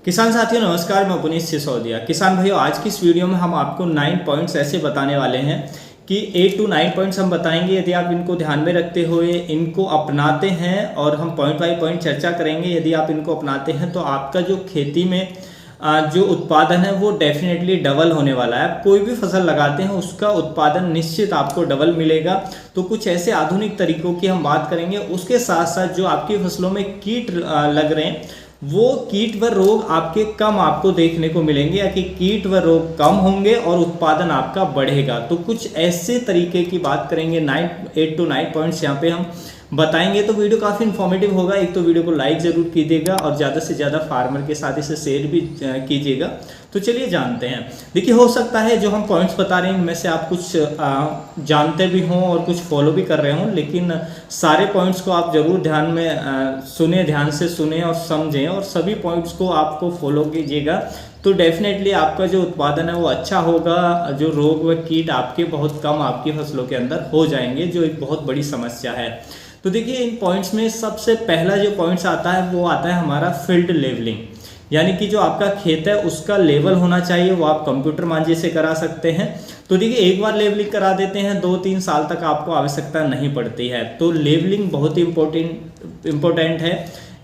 किसान साथियों नमस्कार, मैं पुनीत सिसोदिया। किसान भाइयों, आज की इस वीडियो में हम आपको 9 पॉइंट्स ऐसे बताने वाले हैं कि 8 to 9 पॉइंट्स हम बताएंगे। यदि आप इनको ध्यान में रखते हुए इनको अपनाते हैं और हम पॉइंट बाय पॉइंट चर्चा करेंगे, यदि आप इनको अपनाते हैं तो आपका जो खेती में जो उत्पादन है वो डेफिनेटली डबल होने वाला है। आप कोई भी फसल लगाते हैं उसका उत्पादन निश्चित आपको डबल मिलेगा। तो कुछ ऐसे आधुनिक तरीकों की हम बात करेंगे। उसके साथ साथ जो आपकी फसलों में कीट लग रहे हैं वो कीट व रोग आपके कम आपको देखने को मिलेंगे, या कि कीट व रोग कम होंगे और उत्पादन आपका बढ़ेगा। तो कुछ ऐसे तरीके की बात करेंगे, 8 to 9 पॉइंट्स यहाँ पे हम बताएंगे। तो वीडियो काफ़ी इन्फॉर्मेटिव होगा। एक तो वीडियो को लाइक ज़रूर कीजिएगा और ज़्यादा से ज़्यादा फार्मर के साथ इसे शेयर भी कीजिएगा। तो चलिए जानते हैं। देखिए, हो सकता है जो हम पॉइंट्स बता रहे हैं इनमें से आप कुछ जानते भी हों और कुछ फॉलो भी कर रहे हों, लेकिन सारे पॉइंट्स को आप ज़रूर ध्यान में सुने, ध्यान से सुने और समझें, और सभी पॉइंट्स को आपको फॉलो कीजिएगा। तो डेफिनेटली आपका जो उत्पादन है वो अच्छा होगा। जो रोग व कीट आपके बहुत कम आपकी फसलों के अंदर हो जाएंगे, जो एक बहुत बड़ी समस्या है। तो देखिए, इन पॉइंट्स में सबसे पहला जो पॉइंट्स आता है वो आता है हमारा फील्ड लेवलिंग, यानी कि जो आपका खेत है उसका लेवल होना चाहिए। वो आप कंप्यूटर मांझे से करा सकते हैं। तो देखिए, एक बार लेवलिंग करा देते हैं 2-3 साल तक आपको आवश्यकता नहीं पड़ती है। तो लेवलिंग बहुत ही इम्पोर्टेंट है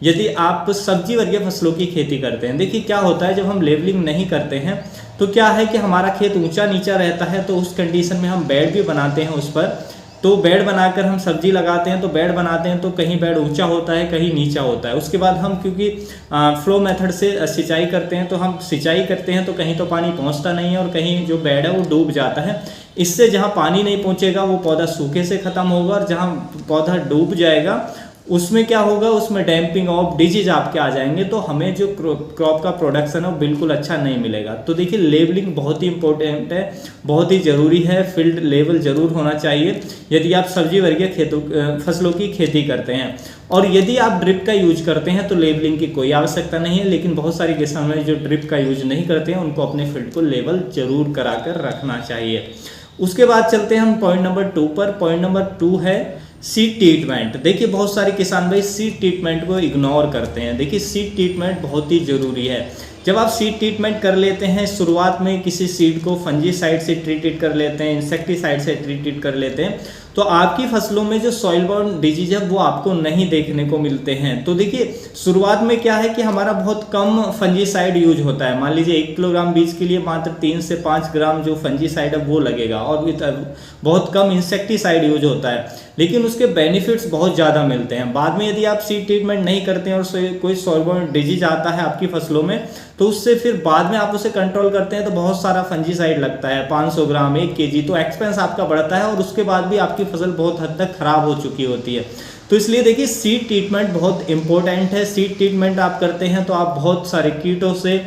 यदि आप सब्जी वर्गीय फसलों की खेती करते हैं। देखिए, क्या होता है जब हम लेवलिंग नहीं करते हैं तो क्या है कि हमारा खेत ऊंचा नीचा रहता है। तो उस कंडीशन में हम बेड भी बनाते हैं उस पर। तो बेड बनाकर हम सब्जी लगाते हैं, तो बेड बनाते हैं तो कहीं बेड ऊंचा होता है, कहीं नीचा होता है। उसके बाद हम क्योंकि फ्लो मेथड से सिंचाई करते हैं, तो हम सिंचाई करते हैं तो कहीं तो पानी पहुंचता नहीं है और कहीं जो बेड है वो डूब जाता है। इससे जहां पानी नहीं पहुंचेगा वो पौधा सूखे से खत्म होगा, और जहां पौधा डूब जाएगा उसमें क्या होगा, उसमें डैम्पिंग ऑफ डिजीज आपके आ जाएंगे। तो हमें जो क्रॉप का प्रोडक्शन है वो बिल्कुल अच्छा नहीं मिलेगा। तो देखिए, लेवलिंग बहुत ही इंपॉर्टेंट है, बहुत ही ज़रूरी है। फील्ड लेवल जरूर होना चाहिए यदि आप सब्जी वर्गीय फसलों की खेती करते हैं। और यदि आप ड्रिप का यूज करते हैं तो लेवलिंग की कोई आवश्यकता नहीं है, लेकिन बहुत सारे किसान हैं जो ड्रिप का यूज नहीं करते हैं, उनको अपने फील्ड को लेवल जरूर करा कर रखना चाहिए। उसके बाद चलते हैं हम पॉइंट नंबर 2 पर। पॉइंट नंबर 2 है सीड ट्रीटमेंट। देखिए, बहुत सारे किसान भाई सीड ट्रीटमेंट को इग्नोर करते हैं। देखिए, सीड ट्रीटमेंट बहुत ही ज़रूरी है। जब आप सीड ट्रीटमेंट कर लेते हैं, शुरुआत में किसी सीड को फंजीसाइड से ट्रीटेड कर लेते हैं, इंसेक्टिसाइड से ट्रीटेड कर लेते हैं, तो आपकी फसलों में जो सॉइल बॉर्न डिजीज है वो आपको नहीं देखने को मिलते हैं। तो देखिए, शुरुआत में क्या है कि हमारा बहुत कम फंजीसाइड यूज होता है। मान लीजिए 1 किलोग्राम बीज के लिए मात्र 3 से 5 ग्राम जो फंजीसाइड है वो लगेगा, और बहुत कम इंसेक्टिसाइड यूज होता है, लेकिन उसके बेनिफिट्स बहुत ज़्यादा मिलते हैं। बाद में यदि आप सीड ट्रीटमेंट नहीं करते हैं और कोई सॉइल बॉर्न डिजीज आता है आपकी फसलों में, तो उससे फिर बाद में आप उसे कंट्रोल करते हैं तो बहुत सारा फंजीसाइड लगता है, 500 ग्राम 1 केजी। तो एक्सपेंस आपका बढ़ता है और उसके बाद भी आपकी फसल बहुत हद तक खराब हो चुकी होती है। तो इसलिए देखिए, सीड ट्रीटमेंट बहुत इंपॉर्टेंट है। सीड ट्रीटमेंट आप करते हैं तो आप बहुत सारे कीटों से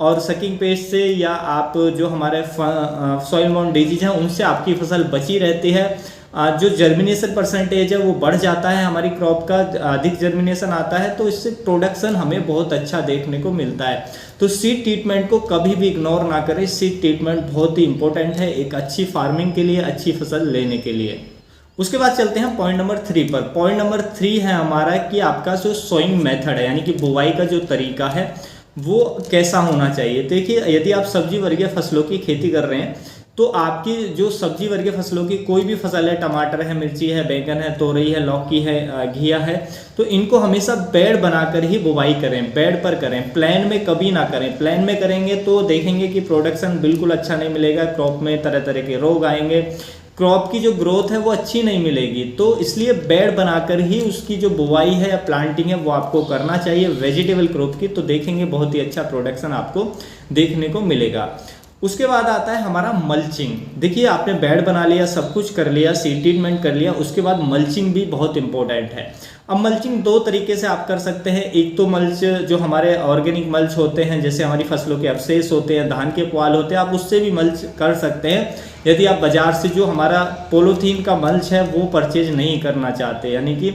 और सकिंग पेस्ट से, या आप जो हमारे सॉइल बॉर्न डिजीज हैं उनसे आपकी फसल बची रहती है। जो जर्मिनेशन परसेंटेज है वो बढ़ जाता है, हमारी क्रॉप का अधिक जर्मिनेशन आता है, तो इससे प्रोडक्शन हमें बहुत अच्छा देखने को मिलता है। तो सीड ट्रीटमेंट को कभी भी इग्नोर ना करें। सीड ट्रीटमेंट बहुत ही इंपॉर्टेंट है एक अच्छी फार्मिंग के लिए, अच्छी फसल लेने के लिए। उसके बाद चलते हैं पॉइंट नंबर 3 पर। पॉइंट नंबर 3 है हमारा कि आपका जो सोइंग मेथड है, यानी कि बुवाई का जो तरीका है वो कैसा होना चाहिए। देखिए, यदि आप सब्जी वर्गीय फसलों की खेती कर रहे हैं तो आपकी जो सब्जी वर्गीय फसलों की कोई भी फसल है, टमाटर है, मिर्ची है, बैंगन है, तोरई है, लौकी है, घिया है, तो इनको हमेशा बेड बनाकर ही बुवाई करें, बेड पर करें, प्लान में कभी ना करें। प्लान में करेंगे तो देखेंगे कि प्रोडक्शन बिल्कुल अच्छा नहीं मिलेगा, क्रॉप में तरह तरह के रोग आएंगे, क्रॉप की जो ग्रोथ है वो अच्छी नहीं मिलेगी। तो इसलिए बेड बनाकर ही उसकी जो बुवाई है या प्लांटिंग है वो आपको करना चाहिए वेजिटेबल क्रॉप की। तो देखेंगे बहुत ही अच्छा प्रोडक्शन आपको देखने को मिलेगा। उसके बाद आता है हमारा मल्चिंग। देखिए, आपने बेड बना लिया, सब कुछ कर लिया, सीड ट्रीटमेंट कर लिया, उसके बाद मल्चिंग भी बहुत इंपॉर्टेंट है। अब मल्चिंग 2 तरीके से आप कर सकते हैं। एक तो मल्च जो हमारे ऑर्गेनिक मल्च होते हैं, जैसे हमारी फसलों के अवशेष होते हैं, धान के पुआल होते हैं, आप उससे भी मल्च कर सकते हैं। यदि आप बाजार से जो हमारा पोलोथीन का मल्च है वो परचेज नहीं करना चाहते, यानी कि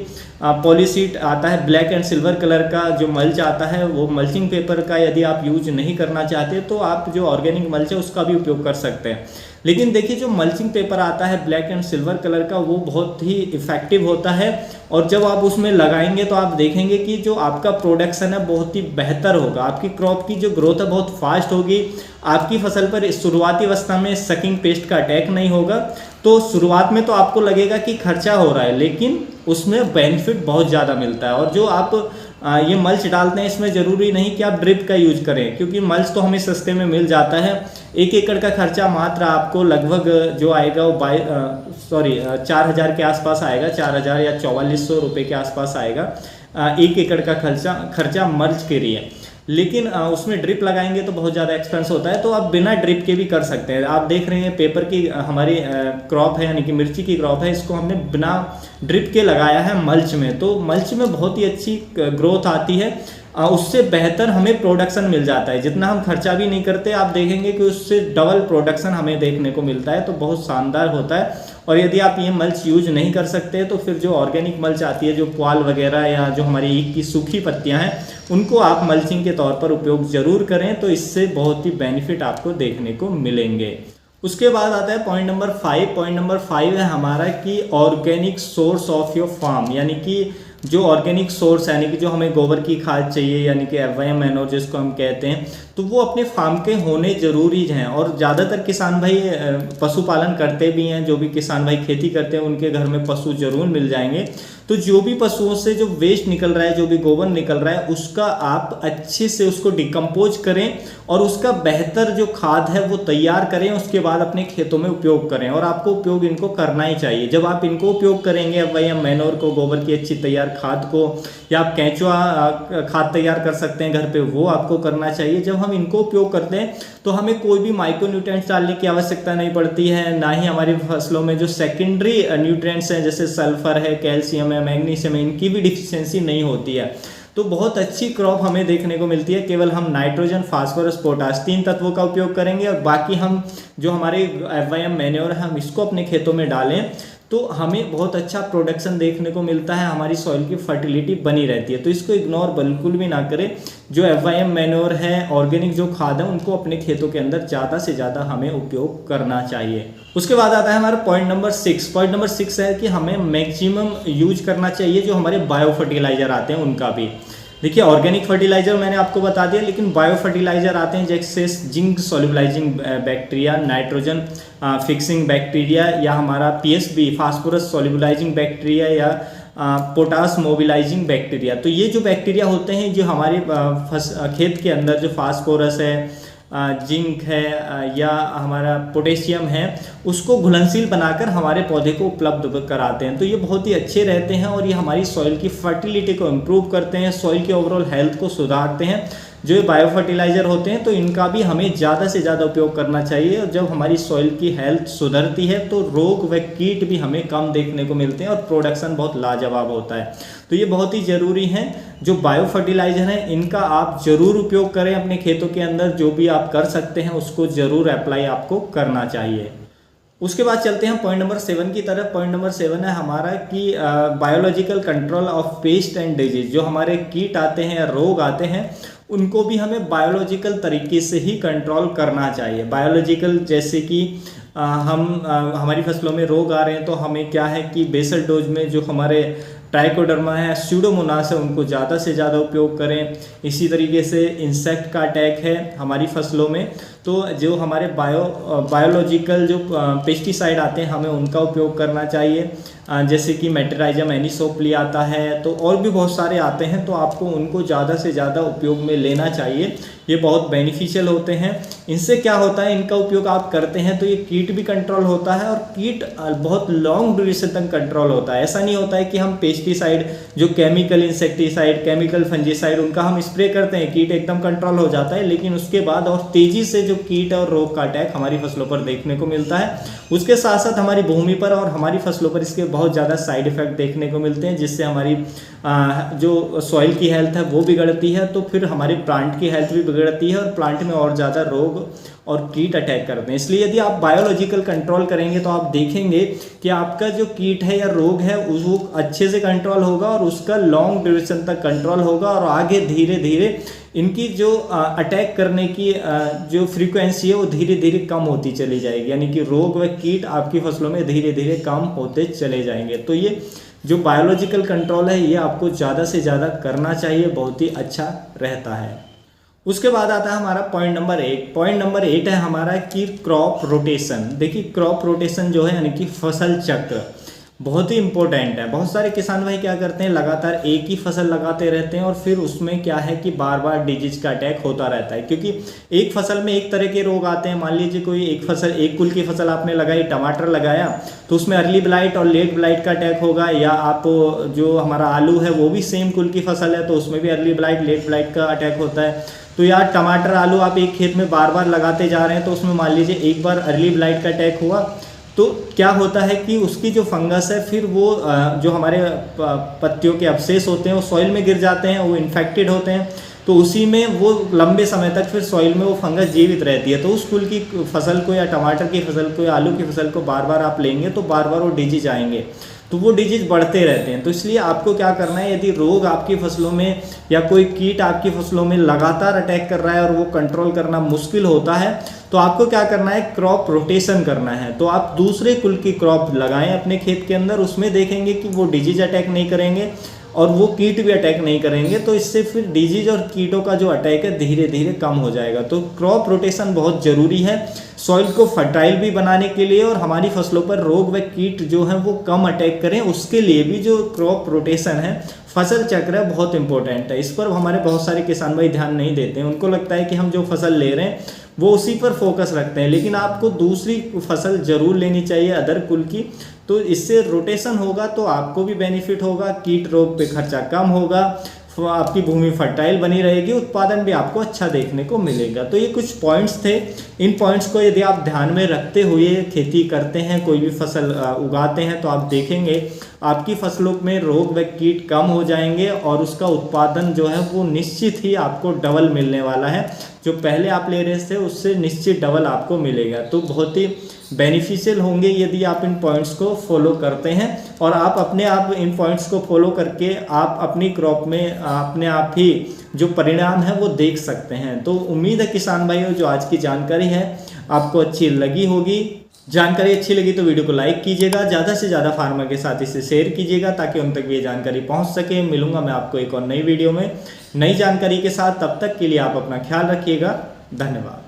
पॉलीसीट आता है ब्लैक एंड सिल्वर कलर का जो मल्च आता है, वो मल्चिंग पेपर का यदि आप यूज नहीं करना चाहते तो आप जो ऑर्गेनिक मल्च है उसका भी उपयोग कर सकते हैं। लेकिन देखिए जो मल्चिंग पेपर आता है ब्लैक एंड सिल्वर कलर का, वो बहुत ही इफेक्टिव होता है और जब आप उसमें लगाएंगे तो आप देखेंगे कि जो आपका प्रोडक्शन है बहुत ही बेहतर होगा, आपकी क्रॉप की जो ग्रोथ है बहुत फास्ट होगी, आपकी फसल पर शुरुआती अवस्था में सकिंग पेस्ट का अटैक नहीं होगा। तो शुरुआत में तो आपको लगेगा कि खर्चा हो रहा है, लेकिन उसमें बेनिफिट बहुत ज़्यादा मिलता है। और जो आप ये मल्च डालते हैं, इसमें ज़रूरी नहीं कि आप ड्रिप का यूज करें, क्योंकि मल्च तो हमें सस्ते में मिल जाता है। 1 एकड़ का खर्चा मात्र आपको लगभग जो आएगा वो 4,000 के आसपास आएगा, 4,000 या 4,400 रुपये के आसपास आएगा 1 एकड़ का खर्चा मल्च के लिए। लेकिन उसमें ड्रिप लगाएंगे तो बहुत ज़्यादा एक्सपेंस होता है, तो आप बिना ड्रिप के भी कर सकते हैं। आप देख रहे हैं पेपर की हमारी क्रॉप है, यानी कि मिर्ची की क्रॉप है, इसको हमने बिना ड्रिप के लगाया है मल्च में। तो मल्च में बहुत ही अच्छी ग्रोथ आती है, उससे बेहतर हमें प्रोडक्शन मिल जाता है। जितना हम खर्चा भी नहीं करते, आप देखेंगे कि उससे डबल प्रोडक्शन हमें देखने को मिलता है, तो बहुत शानदार होता है। और यदि आप ये मल्च यूज नहीं कर सकते तो फिर जो ऑर्गेनिक मल्च आती है, जो पुआल वगैरह या जो हमारी ईख की सूखी पत्तियां हैं, उनको आप मल्चिंग के तौर पर उपयोग जरूर करें, तो इससे बहुत ही बेनिफिट आपको देखने को मिलेंगे। उसके बाद आता है पॉइंट नंबर 5। पॉइंट नंबर 5 है हमारा कि organic source of your farm, यानी कि जो ऑर्गेनिक सोर्स यानी कि जो हमें गोबर की खाद चाहिए, यानी कि FYM मैन्योर जिसको हम कहते हैं, तो वो अपने फार्म के होने जरूरी हैं। और ज़्यादातर किसान भाई पशुपालन करते भी हैं, जो भी किसान भाई खेती करते हैं उनके घर में पशु जरूर मिल जाएंगे। तो जो भी पशुओं से जो वेस्ट निकल रहा है, जो भी गोबर निकल रहा है, उसका आप अच्छे से उसको डिकम्पोज करें और उसका बेहतर जो खाद है वो तैयार करें, उसके बाद अपने खेतों में उपयोग करें। और आपको उपयोग इनको करना ही चाहिए। जब आप इनको उपयोग करेंगे, FYM मैन्योर को, गोबर की अच्छी तैयार खाद को, या आप केंचुआ खाद तैयार कर सकते हैं घर पे, वो आपको करना चाहिए। जब हम इनको उपयोग करते हैं तो हमें कोई भी माइक्रो न्यूट्रिएंट्स डालने की आवश्यकता नहीं पड़ती है, ना ही हमारी फसलों में जो सेकेंडरी न्यूट्रिएंट्स हैं जैसे सल्फर है, कैल्शियम है, मैग्नीशियम है, इनकी भी डिफिशियंसी नहीं होती है। तो बहुत अच्छी क्रॉप हमें देखने को मिलती है। केवल हम नाइट्रोजन, फास्फोरस, पोटाश 3 तत्वों का उपयोग करेंगे और बाकी हम जो हमारे FYM मैन्योर है हम इसको अपने खेतों में डालें तो हमें बहुत अच्छा प्रोडक्शन देखने को मिलता है, हमारी सॉइल की फर्टिलिटी बनी रहती है। तो इसको इग्नोर बिल्कुल भी ना करें। जो FYM मैन्योर है, ऑर्गेनिक जो खाद है, उनको अपने खेतों के अंदर ज़्यादा से ज़्यादा हमें उपयोग करना चाहिए। उसके बाद आता है हमारा पॉइंट नंबर 6। पॉइंट नंबर 6 है कि हमें मैक्सिमम यूज करना चाहिए जो हमारे बायो फर्टिलाइजर आते हैं उनका भी। देखिए ऑर्गेनिक फर्टिलाइजर मैंने आपको बता दिया, लेकिन बायो फर्टिलाइजर आते हैं जैसे zinc solubilising bacteria, nitrogen fixing bacteria, या हमारा PSB फास्फोरस सोल्युबलाइजिंग बैक्टीरिया, या पोटास मोबिलाइजिंग बैक्टीरिया। तो ये जो बैक्टीरिया होते हैं जो हमारे खेत के अंदर जो फास्फोरस है, जिंक है या हमारा पोटेशियम है, उसको घुलनशील बनाकर हमारे पौधे को उपलब्ध कराते हैं। तो ये बहुत ही अच्छे रहते हैं और ये हमारी सॉइल की फर्टिलिटी को इम्प्रूव करते हैं, सॉइल की ओवरऑल हेल्थ को सुधारते हैं। जो ये बायो फर्टिलाइजर होते हैं तो इनका भी हमें ज़्यादा से ज़्यादा उपयोग करना चाहिए। और जब हमारी सॉइल की हेल्थ सुधरती है तो रोग व कीट भी हमें कम देखने को मिलते हैं और प्रोडक्शन बहुत लाजवाब होता है। तो ये बहुत ही ज़रूरी हैं। जो बायो फर्टिलाइजर हैं इनका आप ज़रूर उपयोग करें अपने खेतों के अंदर, जो भी आप कर सकते हैं उसको ज़रूर अप्लाई आपको करना चाहिए। उसके बाद चलते हैं पॉइंट नंबर 7 की तरफ। पॉइंट नंबर 7 है हमारा कि biological control of paste and disease. जो हमारे कीट आते हैं या रोग आते हैं उनको भी हमें बायोलॉजिकल तरीके से ही कंट्रोल करना चाहिए। बायोलॉजिकल जैसे कि हमारी फसलों में रोग आ रहे हैं तो हमें क्या है कि बेसल डोज में जो हमारे ट्राइकोडर्मा है, स्यूडोमोनास है, उनको ज़्यादा से ज़्यादा उपयोग करें। इसी तरीके से इंसेक्ट का अटैक है हमारी फसलों में तो जो हमारे बायोलॉजिकल जो पेस्टिसाइड आते हैं हमें उनका उपयोग करना चाहिए। जैसे कि मेटराइजम एनिसोप्ली आता है, तो और भी बहुत सारे आते हैं, तो आपको उनको ज़्यादा से ज़्यादा उपयोग में लेना चाहिए। ये बहुत बेनिफिशियल होते हैं। इनसे क्या होता है, इनका उपयोग आप करते हैं तो ये कीट भी कंट्रोल होता है और कीट बहुत लॉन्ग ड्यूरेशन तक कंट्रोल होता है। ऐसा नहीं होता है कि हम पेस्टिसाइड जो केमिकल इंसेक्टिसाइड, केमिकल फंजीसाइड उनका हम स्प्रे करते हैं, कीट एकदम कंट्रोल हो जाता है, लेकिन उसके बाद और तेज़ी से जो कीट और रोग का अटैक हमारी फसलों पर देखने को मिलता है। उसके साथ साथ हमारी भूमि पर और हमारी फसलों पर इसके बहुत ज़्यादा साइड इफेक्ट देखने को मिलते हैं, जिससे हमारी जो सॉइल की हेल्थ है वो बिगड़ती है, तो फिर हमारे प्लांट की हेल्थ भी बिगड़ती है और प्लांट में और ज़्यादा रोग और कीट अटैक करते हैं। इसलिए यदि आप बायोलॉजिकल कंट्रोल करेंगे तो आप देखेंगे कि आपका जो कीट है या रोग है वो अच्छे से कंट्रोल होगा और उसका लॉन्ग ड्यूरेशन तक कंट्रोल होगा और आगे धीरे धीरे इनकी जो अटैक करने की जो फ्रीक्वेंसी है वो धीरे धीरे कम होती चली जाएगी, यानी कि रोग व कीट आपकी फसलों में धीरे धीरे कम होते चले जाएंगे। तो ये जो बायोलॉजिकल कंट्रोल है ये आपको ज़्यादा से ज़्यादा करना चाहिए, बहुत ही अच्छा रहता है। उसके बाद आता है हमारा पॉइंट नंबर 8। पॉइंट नंबर 8 है हमारा कि क्रॉप रोटेशन। देखिए क्रॉप रोटेशन जो है यानी कि फसल चक्र बहुत ही इंपॉर्टेंट है। बहुत सारे किसान भाई क्या करते हैं, लगातार एक ही फसल लगाते रहते हैं और फिर उसमें क्या है कि बार बार डिजीज का अटैक होता रहता है, क्योंकि एक फसल में एक तरह के रोग आते हैं। मान लीजिए कोई एक कुल की फसल आपने लगाई, टमाटर लगाया, तो उसमें अर्ली ब्लाइट और लेट ब्लाइट का अटैक होगा। या आप जो हमारा आलू है वो भी सेम कुल की फसल है, तो उसमें भी अर्ली ब्लाइट लेट ब्लाइट का अटैक होता है। तो यार टमाटर आलू आप एक खेत में बार बार लगाते जा रहे हैं, तो उसमें मान लीजिए एक बार अर्ली ब्लाइट का अटैक हुआ, तो क्या होता है कि उसकी जो फंगस है फिर वो जो हमारे पत्तियों के अवशेष होते हैं वो सॉइल में गिर जाते हैं, वो इन्फेक्टेड होते हैं, तो उसी में वो लंबे समय तक फिर सॉइल में वो फंगस जीवित रहती है। तो उस फूल की फसल को या टमाटर की फसल को या आलू की फसल को बार बार आप लेंगे तो बार बार वो डिजीज आएंगे, तो वो डिजीज बढ़ते रहते हैं। तो इसलिए आपको क्या करना है, यदि रोग आपकी फसलों में या कोई कीट आपकी फसलों में लगातार अटैक कर रहा है और वो कंट्रोल करना मुश्किल होता है, तो आपको क्या करना है, क्रॉप रोटेशन करना है। तो आप दूसरे कुल की क्रॉप लगाएं अपने खेत के अंदर, उसमें देखेंगे कि वो डिजीज अटैक नहीं करेंगे और वो कीट भी अटैक नहीं करेंगे, तो इससे फिर डिजीज और कीटों का जो अटैक है धीरे धीरे कम हो जाएगा। तो क्रॉप रोटेशन बहुत ज़रूरी है सॉइल को फर्टाइल भी बनाने के लिए, और हमारी फसलों पर रोग व कीट जो है वो कम अटैक करें उसके लिए भी जो क्रॉप रोटेशन है, फसल चक्र है, बहुत इंपॉर्टेंट है। इस पर हमारे बहुत सारे किसान भाई ध्यान नहीं देते हैं। उनको लगता है कि हम जो फसल ले रहे हैं वो उसी पर फोकस रखते हैं, लेकिन आपको दूसरी फसल जरूर लेनी चाहिए अदर कुल की। तो इससे रोटेशन होगा तो आपको भी बेनिफिट होगा, कीट रोग पे खर्चा कम होगा, आपकी भूमि फर्टाइल बनी रहेगी, उत्पादन भी आपको अच्छा देखने को मिलेगा। तो ये कुछ पॉइंट्स थे। इन पॉइंट्स को यदि आप ध्यान में रखते हुए खेती करते हैं, कोई भी फसल उगाते हैं, तो आप देखेंगे आपकी फसलों में रोग व कीट कम हो जाएंगे और उसका उत्पादन जो है वो निश्चित ही आपको डबल मिलने वाला है। जो पहले आप ले रहे थे उससे निश्चित डबल आपको मिलेगा। तो बहुत ही बेनिफिशियल होंगे यदि आप इन पॉइंट्स को फॉलो करते हैं, और आप अपने आप इन पॉइंट्स को फॉलो करके आप अपनी क्रॉप में अपने आप ही जो परिणाम है वो देख सकते हैं। तो उम्मीद है किसान भाइयों जो आज की जानकारी है आपको अच्छी लगी होगी। जानकारी अच्छी लगी तो वीडियो को लाइक कीजिएगा, ज़्यादा से ज़्यादा फार्मर के साथ इसे शेयर कीजिएगा ताकि उन तक भी ये जानकारी पहुंच सके। मिलूंगा मैं आपको एक और नई वीडियो में नई जानकारी के साथ, तब तक के लिए आप अपना ख्याल रखिएगा। धन्यवाद।